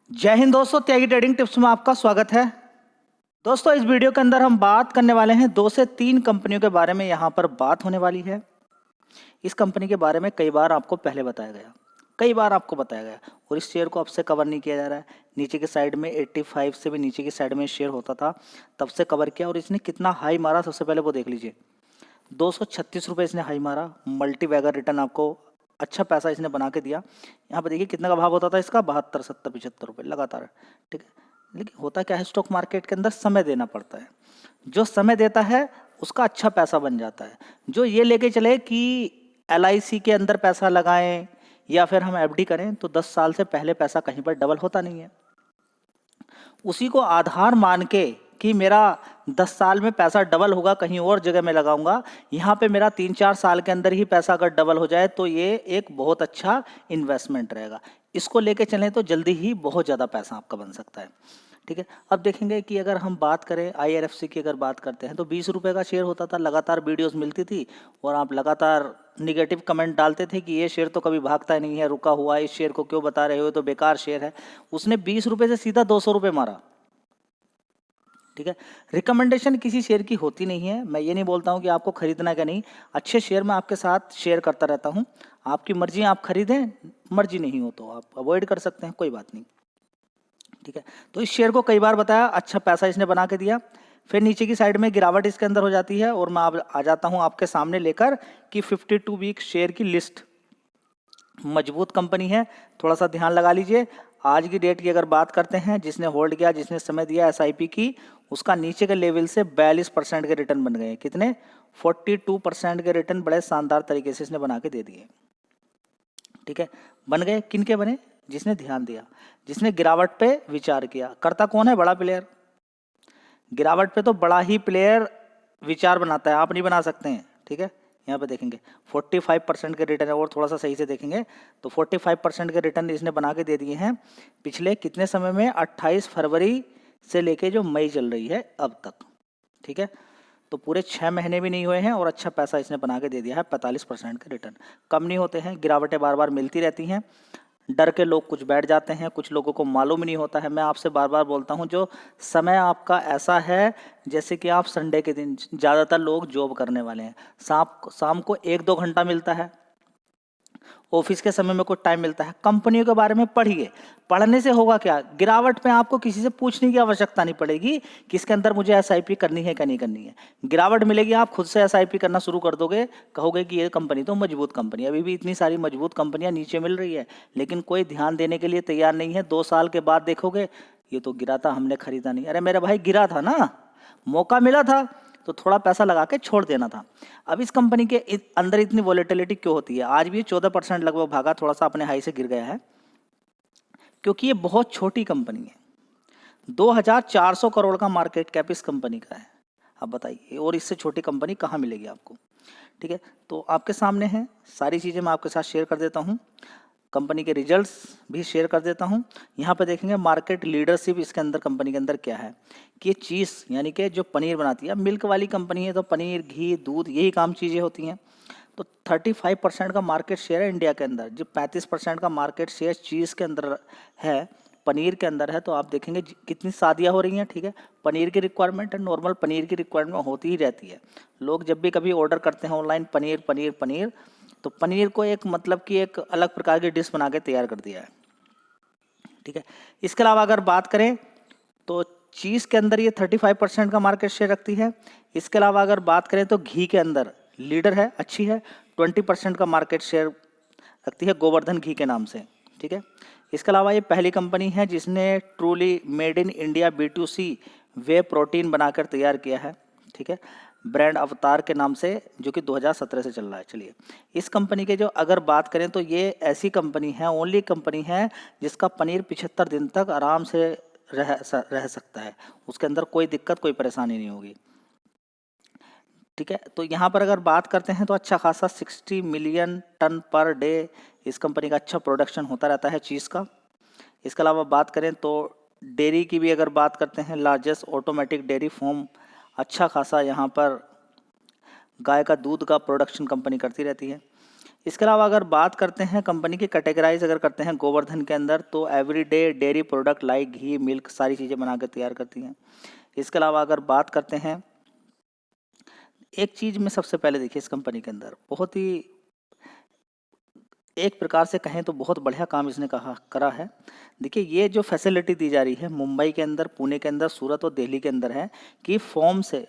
जय हिंद दोस्तों, त्यागी trading tips में आपका स्वागत है। दोस्तों, इस वीडियो के अंदर हम बात करने वाले हैं 2 से 3 कंपनियों के बारे में। यहाँ पर बात होने वाली है। इस कंपनी के बारे में कई बार आपको पहले बताया गया, कई बार आपको बताया गया, और इस शेयर को अब से कवर नहीं किया जा रहा है। नीचे की साइड में 85 से भी नीचे की साइड में शेयर होता था, तब से कवर किया। और इसने कितना हाई मारा सबसे पहले वो देख लीजिए। 236 रुपये इसने हाई मारा। मल्टी बैगर रिटर्न आपको अच्छा पैसा इसने बना के दिया। यहाँ पर देखिए कितना का भाव होता था इसका, 72, 70, 75 रुपये लगातार। ठीक है, लेकिन होता क्या है, स्टॉक मार्केट के अंदर समय देना पड़ता है। जो समय देता है उसका अच्छा पैसा बन जाता है। जो ये लेके चले कि LIC के अंदर पैसा लगाएं या फिर हम FD करें, तो 10 साल से पहले पैसा कहीं पर डबल होता नहीं है। उसी को आधार मान के कि मेरा 10 साल में पैसा डबल होगा, कहीं और जगह में लगाऊंगा, यहाँ पे मेरा 3-4 साल के अंदर ही पैसा अगर डबल हो जाए तो ये एक बहुत अच्छा इन्वेस्टमेंट रहेगा। इसको लेके चलें तो जल्दी ही बहुत ज़्यादा पैसा आपका बन सकता है। ठीक है, अब देखेंगे कि अगर हम बात करें IRFC की, अगर बात करते हैं तो 20 रुपये का शेयर होता था। लगातार वीडियोस मिलती थी और आप लगातार निगेटिव कमेंट डालते थे कि ये शेयर तो कभी भागता नहीं है, रुका हुआ है, इस शेयर को क्यों बता रहे हो, तो बेकार शेयर है। उसने 20 रुपये से सीधा 200 रुपये मारा। ठीक है, रिकमेंडेशन किसी शेयर की होती नहीं है। मैं ये नहीं बोलता हूँ कि आपको खरीदना है क्या नहीं। अच्छे शेयर मैं आपके साथ शेयर करता रहता हूँ। आपकी मर्जी, आप खरीदें, मर्जी नहीं हो तो आप अवॉइड कर सकते हैं, कोई बात नहीं। ठीक है, तो इस शेयर को कई बार बताया, अच्छा पैसा इसने बना के दिया। फिर नीचे की साइड में गिरावट इसके अंदर हो जाती है और मैं आ जाता हूँ आपके सामने लेकर कि 52 वीक शेयर की लिस्ट। मजबूत कंपनी है, थोड़ा सा ध्यान लगा लीजिए। आज की डेट की अगर बात करते हैं, जिसने होल्ड किया, जिसने समय दिया SIP की, उसका नीचे के लेवल से 42% के रिटर्न बन गए। कितने? 42% के रिटर्न बड़े शानदार तरीके से इसने बना के दे दिए। ठीक है, बन गए। किन के बने? जिसने ध्यान दिया, जिसने गिरावट पे विचार किया। करता कौन है? बड़ा प्लेयर। गिरावट पे तो बड़ा ही प्लेयर विचार बनाता है, आप नहीं बना सकते हैं। ठीक है, यहाँ पे देखेंगे 45% के रिटर्न है, और थोड़ा सा सही से देखेंगे तो 45% के रिटर्न इसने बना के दे दिए हैं पिछले कितने समय में, 28 फरवरी से लेके जो मई चल रही है अब तक। ठीक है, तो पूरे 6 महीने भी नहीं हुए हैं और अच्छा पैसा इसने बना के दे दिया है। 45% के रिटर्न कम नहीं होते हैं। गिरावटें बार बार मिलती रहती हैं। डर के लोग कुछ बैठ जाते हैं, कुछ लोगों को मालूम नहीं होता है। मैं आपसे बार बार बोलता हूं, जो समय आपका ऐसा है जैसे कि आप संडे के दिन, ज़्यादातर लोग जॉब करने वाले हैं, शाम को 1-2 घंटा मिलता है, ऑफिस के समय में कुछ टाइम मिलता है। कंपनियों के बारे में पढ़िए। पढ़ने से होगा क्या? गिरावट में आपको किसी से पूछने की आवश्यकता नहीं पड़ेगी कि इसके अंदर मुझे SIP करनी है क्या नहीं करनी है। गिरावट मिलेगी, आप खुद से SIP करना शुरू कर दोगे, कहोगे कि ये कंपनी तो मजबूत कंपनी है। अभी भी इतनी सारी मजबूत कंपनियां नीचे मिल रही है, लेकिन कोई ध्यान देने के लिए तैयार नहीं है। 2 साल के बाद देखोगे ये तो गिरा था, हमने खरीदा नहीं। अरे मेरे भाई, गिरा था ना, मौका मिला था तो थोड़ा पैसा लगा के छोड़ देना था। अब इस कंपनी के अंदर इतनी वॉलेटिलिटी क्यों होती है? आज भी 14% लगभग भागा, थोड़ा सा अपने हाई से गिर गया है, क्योंकि ये बहुत छोटी कंपनी है। 2400 करोड़ का मार्केट कैप इस कंपनी का है। अब बताइए, और इससे छोटी कंपनी कहाँ मिलेगी आपको? ठीक है, तो आपके सामने है, सारी चीज़ें मैं आपके साथ शेयर कर देता हूँ। कंपनी के रिजल्ट्स भी शेयर कर देता हूँ। यहाँ पे देखेंगे मार्केट लीडरशिप इसके अंदर, कंपनी के अंदर क्या है कि चीज़, यानी कि जो पनीर बनाती है, मिल्क वाली कंपनी है तो पनीर, घी, दूध, यही काम चीज़ें होती हैं। तो 35% का मार्केट शेयर है इंडिया के अंदर। जो 35% का मार्केट शेयर चीज़ के अंदर है, पनीर के अंदर है, तो आप देखेंगे कितनी शादियाँ हो रही हैं। ठीक है, पनीर की रिक्वायरमेंट है, नॉर्मल पनीर की रिक्वायरमेंट होती ही रहती है। लोग जब भी कभी ऑर्डर करते हैं ऑनलाइन, पनीर पनीर पनीर, तो पनीर को एक मतलब कि एक अलग प्रकार की डिश बना के तैयार कर दिया है। ठीक है, इसके अलावा अगर बात करें तो चीज़ के अंदर ये 35% का मार्केट शेयर रखती है। इसके अलावा अगर बात करें तो घी के अंदर लीडर है, अच्छी है, 20% का मार्केट शेयर रखती है गोवर्धन घी के नाम से। ठीक है, इसके अलावा ये पहली कंपनी है जिसने truly made in India B2C way protein बनाकर तैयार किया है। ठीक है, ब्रांड अवतार के नाम से, जो कि 2017 से चल रहा है। चलिए, इस कंपनी के जो अगर बात करें तो ये ऐसी कंपनी है, ओनली कंपनी है जिसका पनीर 75 दिन तक आराम से रह सकता है। उसके अंदर कोई दिक्कत, कोई परेशानी नहीं होगी। ठीक है, तो यहाँ पर अगर बात करते हैं तो अच्छा खासा 60 मिलियन टन पर डे इस कंपनी का अच्छा प्रोडक्शन होता रहता है चीज़ का। इसके अलावा बात करें तो डेयरी की भी अगर बात करते हैं, लार्जेस्ट ऑटोमेटिक डेयरी फार्म, अच्छा खासा यहाँ पर गाय का दूध का प्रोडक्शन कंपनी करती रहती है। इसके अलावा अगर बात करते हैं कंपनी की कैटेगराइज अगर करते हैं गोवर्धन के अंदर, तो एवरीडे डेयरी प्रोडक्ट लाइक घी, मिल्क, सारी चीज़ें बना के तैयार करती हैं। इसके अलावा अगर बात करते हैं, एक चीज़ में सबसे पहले देखिए इस कंपनी के अंदर बहुत ही एक प्रकार से कहें तो बहुत बढ़िया काम इसने करा है। देखिए ये जो फैसिलिटी दी जा रही है मुंबई के अंदर, पुणे के अंदर, सूरत और दिल्ली के अंदर है कि फॉर्म से,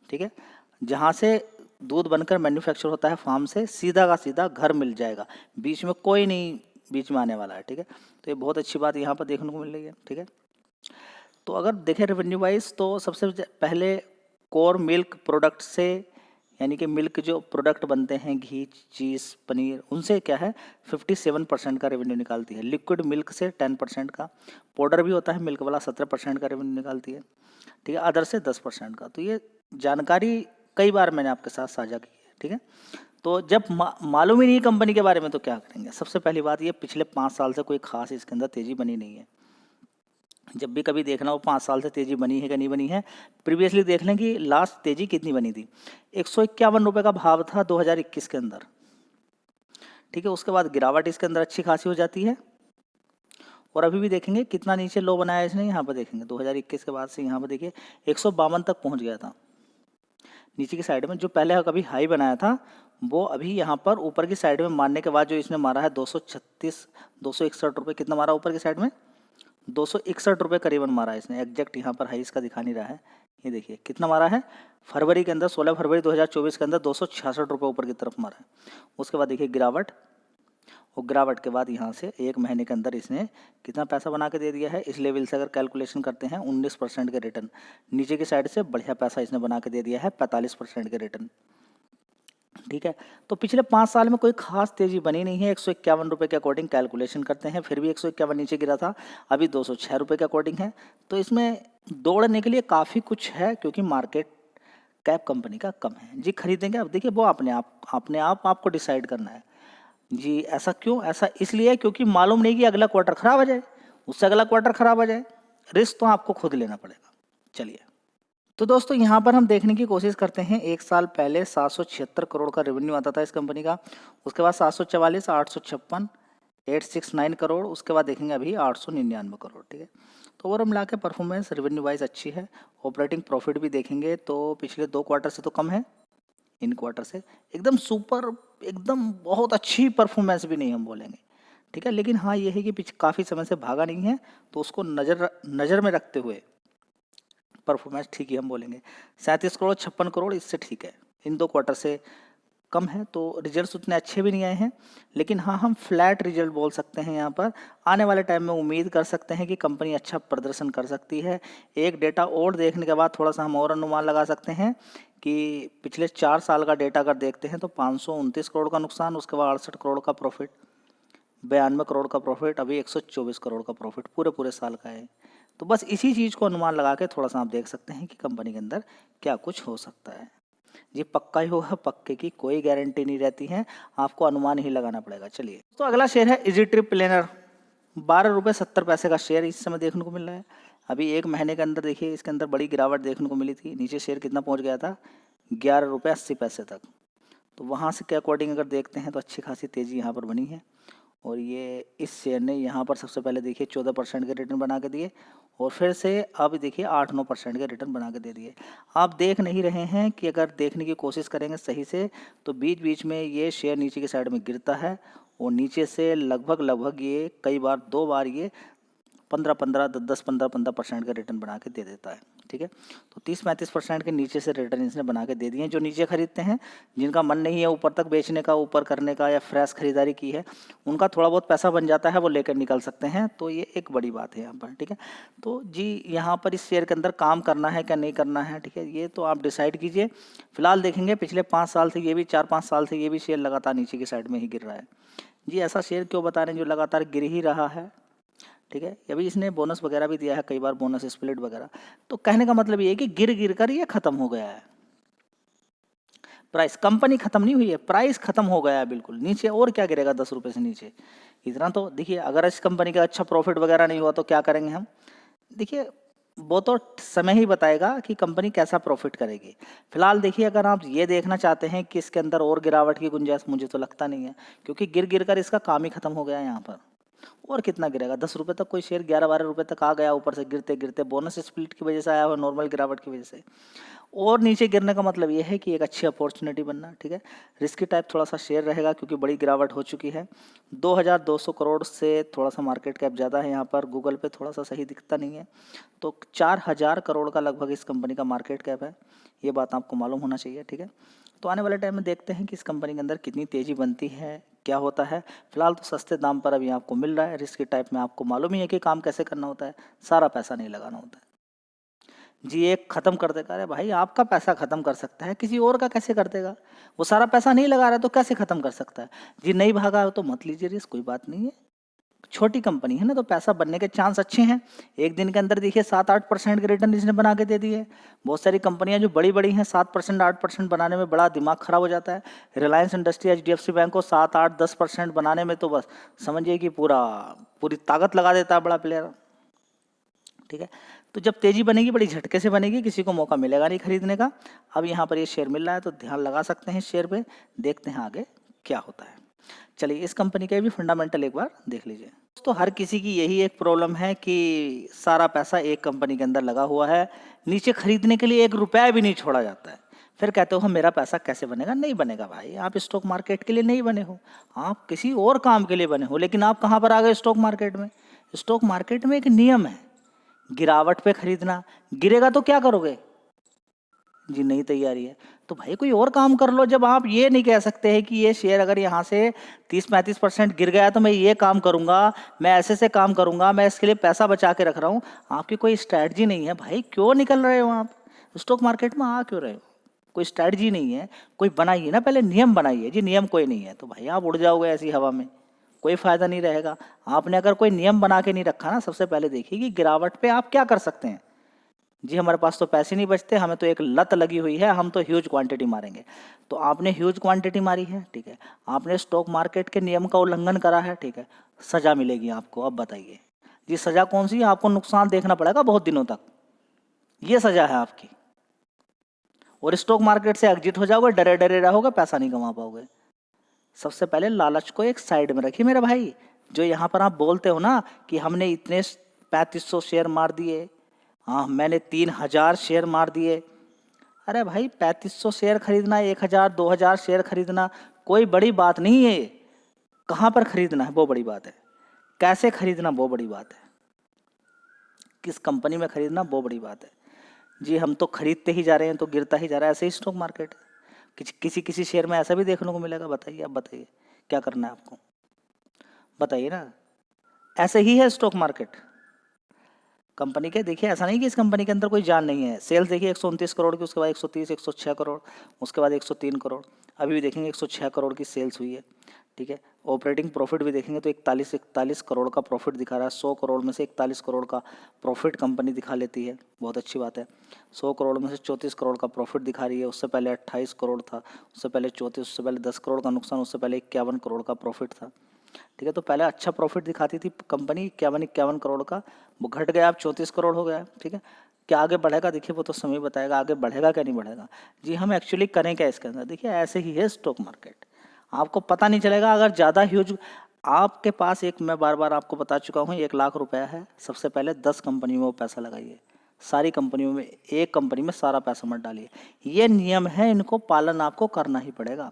ठीक है, जहाँ से दूध बनकर मैन्युफैक्चर होता है फार्म से, सीधा का सीधा घर मिल जाएगा, बीच में कोई नहीं बीच में आने वाला है, ठीक है। तो ये बहुत अच्छी बात यहाँ पर देखने को मिल रही है, ठीक है। तो अगर देखें रेवेन्यू वाइज, तो सबसे पहले कोर मिल्क प्रोडक्ट से, यानी कि मिल्क जो प्रोडक्ट बनते हैं घी, चीज़, पनीर, उनसे क्या है 57% का रेवेन्यू निकालती है। लिक्विड मिल्क से 10% का, पाउडर भी होता है मिल्क वाला 17% का रेवेन्यू निकालती है, ठीक है। अदर से 10% का। तो ये जानकारी कई बार मैंने आपके साथ साझा की है, ठीक है। तो जब मालूम ही नहीं कंपनी के बारे में तो क्या करेंगे। सबसे पहली बात ये, पिछले 5 साल से कोई खास इसके अंदर तेज़ी बनी नहीं है। जब भी कभी देखना हो 5 साल से तेज़ी बनी है कि नहीं बनी है, प्रीवियसली देख लें कि लास्ट तेज़ी कितनी बनी थी। 151 रुपये का भाव था 2021 के अंदर, ठीक है। उसके बाद गिरावट इसके अंदर अच्छी खासी हो जाती है, और अभी भी देखेंगे कितना नीचे लो बनाया इसने। यहाँ पर देखेंगे 2021 के बाद से यहाँ पर देखिए 152 तक पहुँच गया था नीचे की साइड में। जो पहले कभी हाई बनाया था वो अभी यहाँ पर ऊपर की साइड में मारने के बाद जो इसने मारा है 236, 261 रुपये, कितना मारा ऊपर की साइड में 261 रुपये करीबन मारा है इसने। एग्जैक्ट यहाँ पर हाई इसका दिखा नहीं रहा है, ये देखिए कितना मारा है फरवरी के अंदर, 16 फरवरी 2024 के अंदर 266 रुपये ऊपर की तरफ मारा है। उसके बाद देखिए गिरावट, और गिरावट के बाद यहाँ से 1 महीने के अंदर इसने कितना पैसा बना के दे दिया है। इस लेवल से अगर कैलकुलेशन करते हैं 19% के रिटर्न, नीचे की साइड से बढ़िया पैसा इसने बना के दे दिया है 45% के रिटर्न, ठीक है। तो पिछले 5 साल में कोई खास तेजी बनी नहीं है। 151 रुपये के अकॉर्डिंग कैलकुलेशन करते हैं, फिर भी 151 नीचे गिरा था, अभी 206 रुपये के अकॉर्डिंग है। तो इसमें दौड़ने के लिए काफ़ी कुछ है, क्योंकि मार्केट कैप कंपनी का कम है जी। खरीदेंगे अब देखिए वो अपने आप आपको डिसाइड करना है जी। ऐसा क्यों? ऐसा इसलिए क्योंकि मालूम नहीं कि अगला क्वार्टर खराब हो जाए, उससे अगला क्वार्टर खराब हो जाए, रिस्क तो आपको खुद लेना पड़ेगा। चलिए, तो दोस्तों यहाँ पर हम देखने की कोशिश करते हैं। 1 साल पहले 776 करोड़ का रेवेन्यू आता था इस कंपनी का, उसके बाद 744, 856, 869 करोड़, उसके बाद देखेंगे अभी 899 करोड़, ठीक है। तो ओवरऑल मिला के परफॉर्मेंस रेवेन्यू वाइज अच्छी है। ऑपरेटिंग प्रॉफिट भी देखेंगे तो पिछले 2 क्वार्टर से तो कम है, इन क्वार्टर से एकदम सुपर, एकदम बहुत अच्छी परफॉर्मेंस भी नहीं हम बोलेंगे, ठीक है। लेकिन हाँ ये है कि काफ़ी समय से भागा नहीं है, तो उसको नज़र में रखते हुए परफॉर्मेंस ठीक ही हम बोलेंगे। 37 करोड़ 56 करोड़ इससे ठीक है, इन 2 क्वार्टर से कम है, तो रिजल्ट्स उतने अच्छे भी नहीं आए हैं। लेकिन हाँ हम फ्लैट रिजल्ट बोल सकते हैं। यहाँ पर आने वाले टाइम में उम्मीद कर सकते हैं कि कंपनी अच्छा प्रदर्शन कर सकती है। एक डेटा और देखने के बाद थोड़ा सा हम और अनुमान लगा सकते हैं कि पिछले 4 साल का डेटा अगर देखते हैं तो 529 करोड़ का नुकसान, उसके बाद 68 करोड़ का प्रॉफिट, 92 करोड़ का प्रॉफिट, अभी 124 करोड़ का प्रॉफिट पूरे साल का है। तो बस इसी चीज़ को अनुमान लगा के थोड़ा सा आप देख सकते हैं कि कंपनी के अंदर क्या कुछ हो सकता है जी। पक्का ही होगा, पक्के की कोई गारंटी नहीं रहती है, आपको अनुमान ही लगाना पड़ेगा। चलिए, तो अगला शेयर है इजी ट्रिप प्लानर, 12 रुपये 70 पैसे का शेयर इस समय देखने को मिल रहा है। अभी 1 महीने के अंदर देखिए इसके अंदर बड़ी गिरावट देखने को मिली थी, नीचे शेयर कितना पहुंच गया था 11 रुपये 80 पैसे तक। तो वहाँ से के अकॉर्डिंग अगर देखते हैं तो अच्छी खासी तेज़ी यहाँ पर बनी है, और ये इस शेयर ने यहाँ पर सबसे पहले देखिए 14% के रिटर्न बना के दिए, और फिर से अब देखिए 8-9% के रिटर्न बना के दे दिए। आप देख नहीं रहे हैं कि अगर देखने की कोशिश करेंगे सही से तो बीच बीच में ये शेयर नीचे की साइड में गिरता है, और नीचे से लगभग ये कई बार 2 बार ये 15-15, 10-10, 15-15% का रिटर्न बना के दे देता है, ठीक है। तो 30-35% के नीचे से रिटर्न इसने बना के दे दिए हैं। जो नीचे खरीदते हैं, जिनका मन नहीं है ऊपर तक बेचने का, ऊपर करने का, या फ्रेश खरीदारी की है, उनका थोड़ा बहुत पैसा बन जाता है, वो लेकर निकल सकते हैं। तो ये एक बड़ी बात है यहाँ पर, ठीक है। तो जी यहाँ पर इस शेयर के अंदर काम करना है क्या नहीं करना है, ठीक है, ये तो आप डिसाइड कीजिए। फिलहाल देखेंगे पिछले 5 साल से ये भी 4-5 साल से ये भी शेयर लगातार नीचे की साइड में ही गिर रहा है जी। ऐसा शेयर क्यों बता रहे हैं जो लगातार गिर ही रहा है, ठीक है। अभी इसने बोनस वगैरह भी दिया है कई बार, बोनस स्प्लिट वगैरह। तो कहने का मतलब ये है कि गिर कर ये खत्म हो गया है। प्राइस, कंपनी खत्म नहीं हुई है, प्राइस खत्म हो गया है बिल्कुल। नीचे और क्या गिरेगा 10 रुपये से नीचे, इतना तो देखिए। अगर इस कंपनी का अच्छा प्रॉफिट वगैरह नहीं हुआ तो क्या करेंगे हम। देखिए वो तो समय ही बताएगा कि कंपनी कैसा प्रॉफिट करेगी। फिलहाल देखिए, अगर आप ये देखना चाहते हैं कि इसके अंदर और गिरावट की गुंजाइश, मुझे तो लगता नहीं है, क्योंकि गिर गिर कर इसका काम ही खत्म हो गया है यहाँ पर। और कितना गिरेगा? 10 रुपये तक कोई शेयर 11-12 रुपये तक आ गया, ऊपर से गिरते गिरते बोनस स्प्लिट की वजह से आया हुआ, नॉर्मल गिरावट की वजह से। और नीचे गिरने का मतलब ये है कि एक अच्छी अपॉर्चुनिटी बनना, ठीक है। रिस्की टाइप थोड़ा सा शेयर रहेगा क्योंकि बड़ी गिरावट हो चुकी है। 2200 करोड़ से थोड़ा सा मार्केट कैप ज़्यादा है यहाँ पर, गूगल पे थोड़ा सा सही दिखता नहीं है। तो 4000 करोड़ का लगभग इस कंपनी का मार्केट कैप है, ये बात आपको मालूम होना चाहिए, ठीक है। तो आने वाले टाइम में देखते हैं कि इस कंपनी के अंदर कितनी तेज़ी बनती है, क्या होता है। फिलहाल तो सस्ते दाम पर अभी आपको मिल रहा है। रिस्की टाइप में आपको मालूम ही है कि काम कैसे करना होता है, सारा पैसा नहीं लगाना होता है जी। एक ख़त्म कर देगा, अरे भाई आपका पैसा ख़त्म कर सकता है, किसी और का कैसे कर देगा? वो सारा पैसा नहीं लगा रहा है तो कैसे ख़त्म कर सकता है जी? नहीं भागा तो मत लीजिए रिस्क, कोई बात नहीं है। छोटी कंपनी है ना, तो पैसा बनने के चांस अच्छे हैं। एक दिन के अंदर देखिए 7-8% के रिटर्न इसने बना के दे दिए। बहुत सारी कंपनियां जो बड़ी बड़ी हैं 7% 8% बनाने में बड़ा दिमाग खराब हो जाता है। रिलायंस इंडस्ट्री, HDFC बैंक को 7-8-10% बनाने में तो बस समझिए कि पूरी ताकत लगा देता है बड़ा प्लेयर, ठीक है। तो जब तेजी बनेगी बड़ी झटके से बनेगी, किसी को मौका मिलेगा नहीं खरीदने का। अब यहाँ पर ये शेयर मिल रहा है तो ध्यान लगा सकते हैं इस शेयर पे, देखते हैं आगे क्या होता है। चलिए, इस कंपनी के भी फंडामेंटल एक बार देख लीजिए। तो हर किसी की यही एक प्रॉब्लम है कि सारा पैसा एक कंपनी के अंदर लगा हुआ है, नीचे खरीदने के लिए 1 रुपया भी नहीं छोड़ा जाता है। फिर कहते हो मेरा पैसा कैसे बनेगा? नहीं बनेगा भाई, आप स्टॉक मार्केट के लिए नहीं बने हो, आप किसी और काम के लिए बने हो। लेकिन आप कहाँ पर आ गए? स्टॉक मार्केट में। स्टॉक मार्केट में एक नियम है, गिरावट पे खरीदना, गिरेगा तो क्या करोगे जी? नहीं तैयारी है तो भाई कोई और काम कर लो। जब आप ये नहीं कह सकते हैं कि ये शेयर अगर यहाँ से 30-35% गिर गया तो मैं ये काम करूंगा, मैं ऐसे से काम करूंगा, मैं इसके लिए पैसा बचा के रख रहा हूँ, आपकी कोई स्ट्रैटेजी नहीं है भाई, क्यों निकल रहे हो आप स्टॉक मार्केट में? आ क्यों रहे हो? कोई स्ट्रैटेजी नहीं है, कोई बनाइए ना, पहले नियम बनाइए जी। नियम कोई नहीं है तो भाई आप उड़ जाओगे ऐसी हवा में, कोई फायदा नहीं रहेगा। आपने अगर कोई नियम बना के नहीं रखा ना, सबसे पहले देखिए कि गिरावट पे आप क्या कर सकते हैं जी। हमारे पास तो पैसे नहीं बचते, हमें तो एक लत लगी हुई है, हम तो ह्यूज क्वांटिटी मारेंगे। तो आपने ह्यूज क्वांटिटी मारी है, ठीक है, आपने स्टॉक मार्केट के नियम का उल्लंघन करा है, ठीक है, सजा मिलेगी आपको। अब बताइए जी, सजा कौन सी है? आपको नुकसान देखना पड़ेगा बहुत दिनों तक, ये सजा है आपकी। और स्टॉक मार्केट से एग्जिट हो जाओगे, डरे डरे रहोगे, पैसा नहीं कमा पाओगे। सबसे पहले लालच को एक साइड में रखिए मेरे भाई। जो यहाँ पर आप बोलते हो ना कि हमने इतने 3500 शेयर मार दिए, हाँ मैंने 3000 शेयर मार दिए। अरे भाई 3500 शेयर खरीदना, 1000-2000 शेयर खरीदना कोई बड़ी बात नहीं है। कहाँ पर खरीदना है वो बड़ी बात है, कैसे खरीदना वो बड़ी बात है, किस कंपनी में खरीदना वो बड़ी बात है जी। हम तो खरीदते ही जा रहे हैं तो गिरता ही जा रहा है, ऐसे ही स्टॉक मार्केट है। किसी किसी शेयर में ऐसा भी देखने को मिलेगा। बताइए, आप बताइए क्या करना है आपको, बताइए ना। ऐसे ही है स्टॉक मार्केट कंपनी के। देखिए ऐसा नहीं कि इस कंपनी के अंदर कोई जान नहीं है। सेल्स देखिए 129 करोड़ की, उसके बाद 130, 106 करोड़, उसके बाद 103 करोड़, अभी भी देखेंगे 106 करोड़ की सेल्स हुई है, ठीक है। ऑपरेटिंग प्रॉफिट भी देखेंगे तो 41 करोड़ का प्रॉफिट दिखा रहा है। 100 करोड़ में से 41 करोड़ का प्रॉफिट कंपनी दिखा लेती है, बहुत अच्छी बात है। 100 करोड़ में से 34 करोड़ का प्रॉफिट दिखा रही है। उससे पहले 28 करोड़ था, उससे पहले 34, उससे पहले 10 करोड़ का नुकसान, उससे पहले 51 करोड़ का प्रॉफिट था, ठीक है। तो पहले अच्छा प्रॉफिट दिखाती थी कंपनी 51 करोड़ का, वो घट गया, अब 34 करोड़ हो गया, ठीक है। क्या आगे बढ़ेगा देखिए, वो तो समय बताएगा आगे बढ़ेगा क्या नहीं बढ़ेगा जी। हम एक्चुअली करें क्या इसके अंदर? देखिए ऐसे ही है स्टॉक मार्केट, आपको पता नहीं चलेगा अगर ज़्यादा ह्यूज आपके पास। एक मैं बार बार आपको बता चुका हूँ, 1 लाख रुपया है, सबसे पहले 10 कंपनियों में वो पैसा लगाइए, सारी कंपनियों में, एक कंपनी में सारा पैसा मत डालिए। ये नियम है, इनको पालन आपको करना ही पड़ेगा।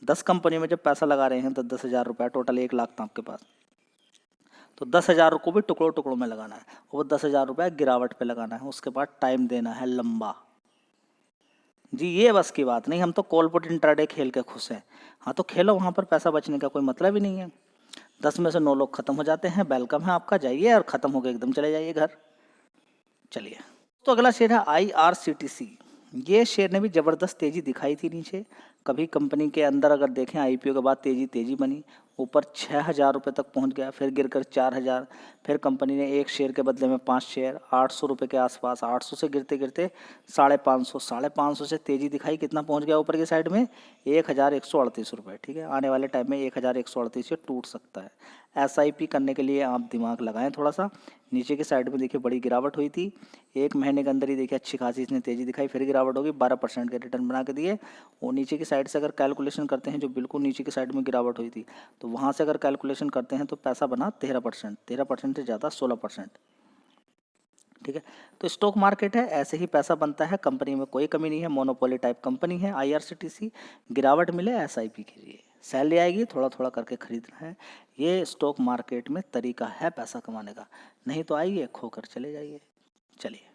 10 कंपनियों में जब पैसा लगा रहे हैं तो 10,000 रुपया, टोटल 1 लाख था आपके पास, तो 10,000 को भी टुकड़ों टुकड़ों में लगाना है। वो 10,000 रुपया गिरावट पे लगाना है, उसके बाद टाइम देना है लंबा जी। ये बस की बात नहीं, हम तो कॉल पुट इंट्राडे खेल के खुश हैं। हाँ तो खेलो, वहाँ पर पैसा बचने का कोई मतलब ही नहीं है। 10 में से 9 लोग खत्म हो जाते हैं, वेलकम है आपका, जाइए और ख़त्म होकर एकदम चले जाइए घर। चलिए, तो अगला शेयर है IRCTC। ये शेयर ने भी ज़बरदस्त तेज़ी दिखाई थी नीचे। कभी कंपनी के अंदर अगर देखें IPO के बाद तेज़ी बनी, ऊपर 6,000 रुपये तक पहुंच गया, फिर गिरकर 4,000, फिर कंपनी ने एक शेयर के बदले में 5 शेयर 800 रुपये के आसपास, 800 से गिरते गिरते 550, 550 से तेज़ी दिखाई, कितना पहुंच गया ऊपर की साइड में 1,138 रुपये। ठीक है, आने वाले टाइम में 1,138 से टूट सकता है। SIP करने के लिए आप दिमाग लगाएं थोड़ा सा। नीचे की साइड में देखिए बड़ी गिरावट हुई थी, 1 महीने के अंदर ही देखिए अच्छी खासी इसने तेज़ी दिखाई, फिर गिरावट होगी, 12% के रिटर्न बना के दिए। और नीचे की साइड से अगर कैलकुलेशन करते हैं, जो बिल्कुल नीचे की साइड में गिरावट हुई थी, तो वहाँ से अगर कैलकुलेशन करते हैं तो पैसा बना 13%, 13% से ज़्यादा 16%। ठीक है, तो स्टॉक मार्केट है, ऐसे ही पैसा बनता है। कंपनी में कोई कमी नहीं है, मोनोपोली टाइप कंपनी है IRCTC। गिरावट मिले SIP कीजिए, सैलरी आएगी थोड़ा थोड़ा करके खरीदना है। ये स्टॉक मार्केट में तरीका है पैसा कमाने का, नहीं तो आइए खोकर चले जाइए। चलिए।